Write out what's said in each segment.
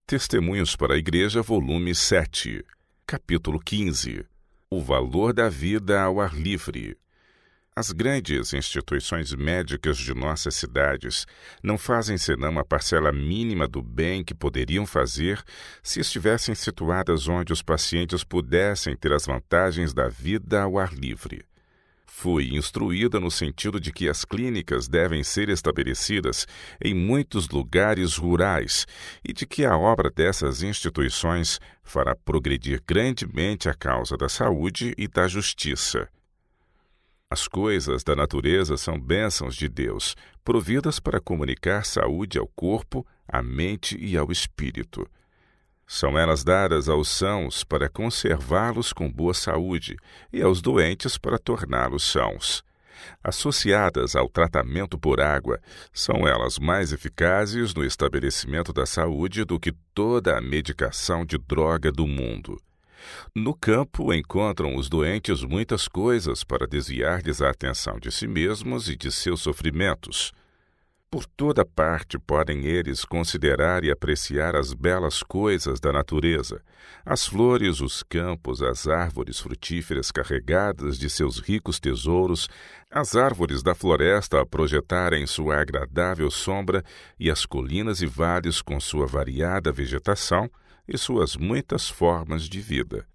Testemunhos para a Igreja, volume 7, capítulo 15. O valor da vida ao ar livre. As grandes instituições médicas de nossas cidades não fazem senão a parcela mínima do bem que poderiam fazer se estivessem situadas onde os pacientes pudessem ter as vantagens da vida ao ar livre. Fui instruída no sentido de que as clínicas devem ser estabelecidas em muitos lugares rurais e de que a obra dessas instituições fará progredir grandemente a causa da saúde e da justiça. As coisas da natureza são bênçãos de Deus, providas para comunicar saúde ao corpo, à mente e ao espírito. São elas dadas aos sãos para conservá-los com boa saúde e aos doentes para torná-los sãos. Associadas ao tratamento por água, são elas mais eficazes no estabelecimento da saúde do que toda a medicação de droga do mundo. No campo encontram os doentes muitas coisas para desviar-lhes a atenção de si mesmos e de seus sofrimentos. Por toda parte podem eles considerar e apreciar as belas coisas da natureza, as flores, os campos, as árvores frutíferas carregadas de seus ricos tesouros, as árvores da floresta a projetarem sua agradável sombra e as colinas e vales com sua variada vegetação e suas muitas formas de vida.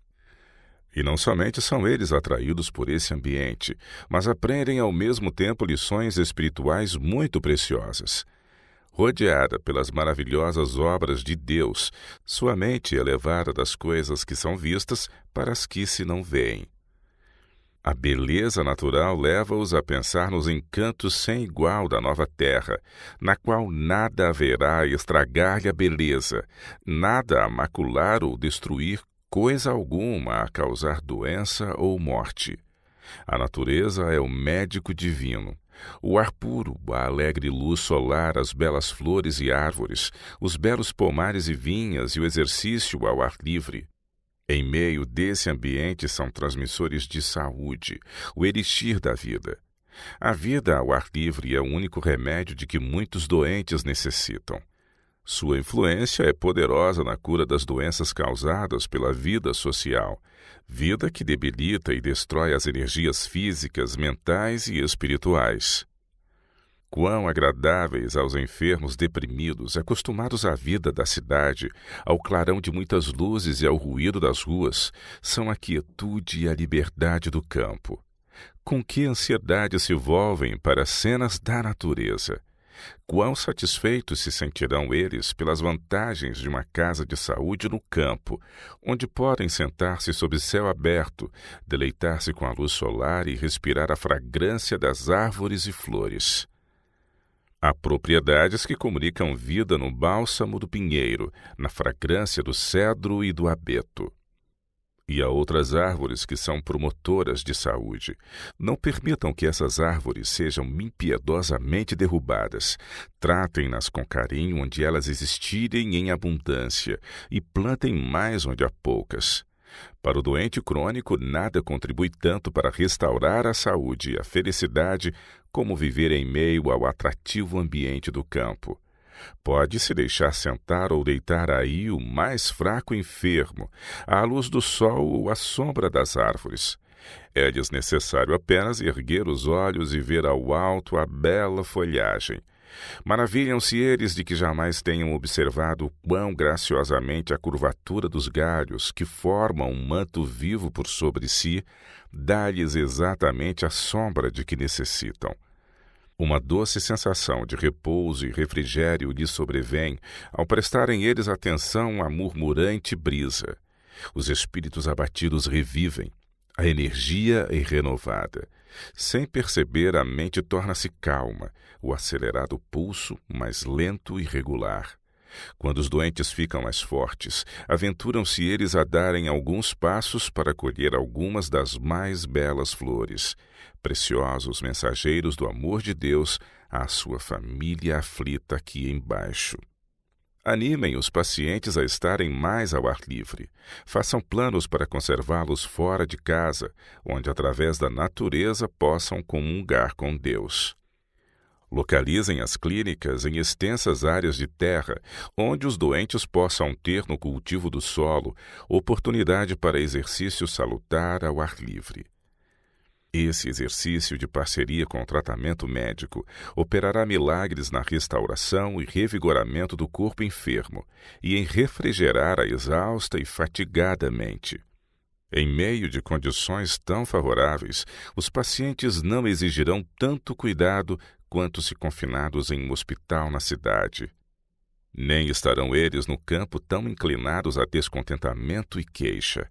E não somente são eles atraídos por esse ambiente, mas aprendem ao mesmo tempo lições espirituais muito preciosas. Rodeada pelas maravilhosas obras de Deus, sua mente é levada das coisas que são vistas para as que se não veem. A beleza natural leva-os a pensar nos encantos sem igual da nova terra, na qual nada haverá a estragar-lhe a beleza, nada a macular ou destruir, coisa alguma a causar doença ou morte. A natureza é o médico divino. O ar puro, a alegre luz solar, as belas flores e árvores, os belos pomares e vinhas e o exercício ao ar livre. Em meio desse ambiente são transmissores de saúde, o elixir da vida. A vida ao ar livre é o único remédio de que muitos doentes necessitam. Sua influência é poderosa na cura das doenças causadas pela vida social, vida que debilita e destrói as energias físicas, mentais e espirituais. Quão agradáveis aos enfermos deprimidos, acostumados à vida da cidade, ao clarão de muitas luzes e ao ruído das ruas, são a quietude e a liberdade do campo. Com que ansiedade se volvem para as cenas da natureza! Quão satisfeitos se sentirão eles pelas vantagens de uma casa de saúde no campo, onde podem sentar-se sob céu aberto, deleitar-se com a luz solar e respirar a fragrância das árvores e flores. Há propriedades que comunicam vida no bálsamo do pinheiro, na fragrância do cedro e do abeto. E há outras árvores que são promotoras de saúde. Não permitam que essas árvores sejam impiedosamente derrubadas. Tratem-nas com carinho onde elas existirem em abundância e plantem mais onde há poucas. Para o doente crônico, nada contribui tanto para restaurar a saúde e a felicidade como viver em meio ao atrativo ambiente do campo. Pode-se deixar sentar ou deitar aí o mais fraco enfermo, à luz do sol ou à sombra das árvores. É-lhes necessário apenas erguer os olhos e ver ao alto a bela folhagem. Maravilham-se eles de que jamais tenham observado quão graciosamente a curvatura dos galhos, que formam um manto vivo por sobre si, dá-lhes exatamente a sombra de que necessitam. Uma doce sensação de repouso e refrigério lhes sobrevém ao prestarem eles atenção à murmurante brisa. Os espíritos abatidos revivem, a energia é renovada. Sem perceber, a mente torna-se calma, o acelerado pulso mais lento e regular. Quando os doentes ficam mais fortes, aventuram-se eles a darem alguns passos para colher algumas das mais belas flores, preciosos mensageiros do amor de Deus à sua família aflita aqui embaixo. Animem os pacientes a estarem mais ao ar livre. Façam planos para conservá-los fora de casa, onde através da natureza possam comungar com Deus. Localizem as clínicas em extensas áreas de terra, onde os doentes possam ter no cultivo do solo oportunidade para exercício salutar ao ar livre. Esse exercício de parceria com o tratamento médico operará milagres na restauração e revigoramento do corpo enfermo e em refrigerar a exausta e fatigada mente. Em meio de condições tão favoráveis, os pacientes não exigirão tanto cuidado quanto se confinados em um hospital na cidade. Nem estarão eles no campo tão inclinados a descontentamento e queixa.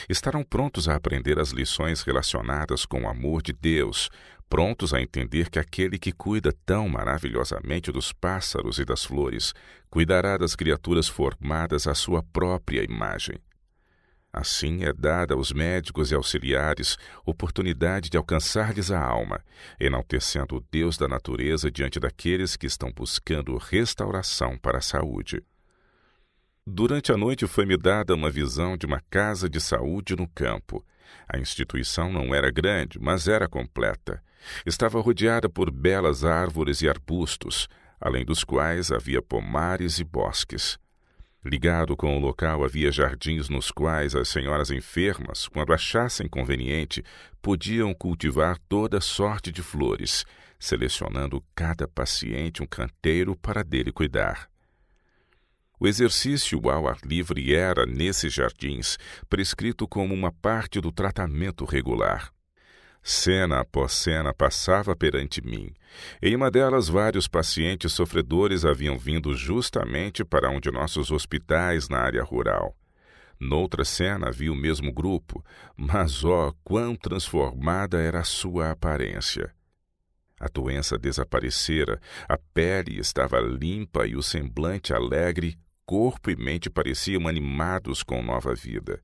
Estarão prontos a aprender as lições relacionadas com o amor de Deus, prontos a entender que aquele que cuida tão maravilhosamente dos pássaros e das flores, cuidará das criaturas formadas à sua própria imagem. Assim é dada aos médicos e auxiliares oportunidade de alcançar-lhes a alma, enaltecendo o Deus da natureza diante daqueles que estão buscando restauração para a saúde. Durante a noite foi-me dada uma visão de uma casa de saúde no campo. A instituição não era grande, mas era completa. Estava rodeada por belas árvores e arbustos, além dos quais havia pomares e bosques. Ligado com o local havia jardins nos quais as senhoras enfermas, quando achassem conveniente, podiam cultivar toda sorte de flores, selecionando cada paciente um canteiro para dele cuidar. O exercício ao ar livre era, nesses jardins, prescrito como uma parte do tratamento regular. Cena após cena passava perante mim. Em uma delas, vários pacientes sofredores haviam vindo justamente para um de nossos hospitais na área rural. Noutra cena havia o mesmo grupo, mas quão transformada era a sua aparência! A doença desaparecera, a pele estava limpa e o semblante alegre, corpo e mente pareciam animados com nova vida.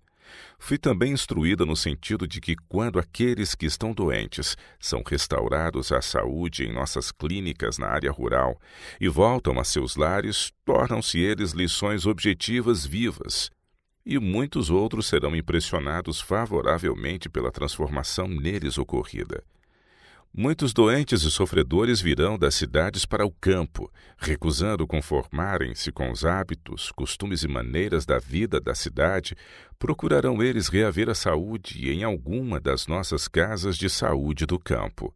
Fui também instruída no sentido de que quando aqueles que estão doentes são restaurados à saúde em nossas clínicas na área rural e voltam a seus lares, tornam-se eles lições objetivas vivas. E muitos outros serão impressionados favoravelmente pela transformação neles ocorrida. Muitos doentes e sofredores virão das cidades para o campo, recusando conformarem-se com os hábitos, costumes e maneiras da vida da cidade, procurarão eles reaver a saúde em alguma das nossas casas de saúde do campo.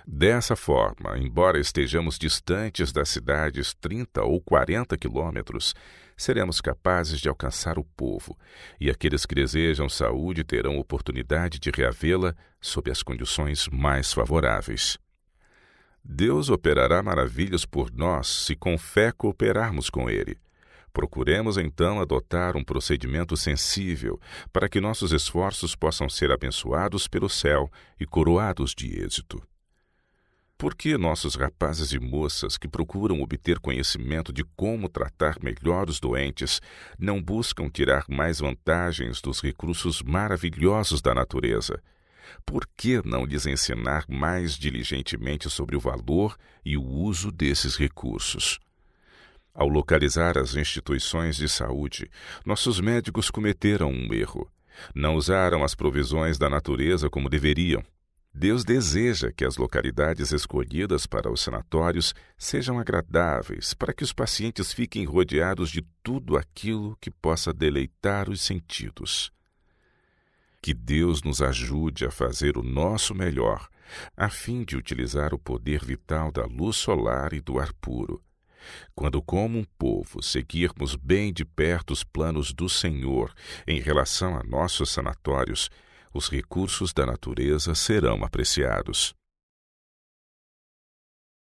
Dessa forma, embora estejamos distantes das cidades 30 ou 40 quilômetros, seremos capazes de alcançar o povo, e aqueles que desejam saúde terão oportunidade de reavê-la sob as condições mais favoráveis. Deus operará maravilhas por nós se com fé cooperarmos com Ele. Procuremos então adotar um procedimento sensível para que nossos esforços possam ser abençoados pelo céu e coroados de êxito. Por que nossos rapazes e moças que procuram obter conhecimento de como tratar melhor os doentes não buscam tirar mais vantagens dos recursos maravilhosos da natureza? Por que não lhes ensinar mais diligentemente sobre o valor e o uso desses recursos? Ao localizar as instituições de saúde, nossos médicos cometeram um erro. Não usaram as provisões da natureza como deveriam. Deus deseja que as localidades escolhidas para os sanatórios sejam agradáveis, para que os pacientes fiquem rodeados de tudo aquilo que possa deleitar os sentidos. Que Deus nos ajude a fazer o nosso melhor, a fim de utilizar o poder vital da luz solar e do ar puro. Quando, como um povo, seguirmos bem de perto os planos do Senhor em relação a nossos sanatórios, os recursos da natureza serão apreciados.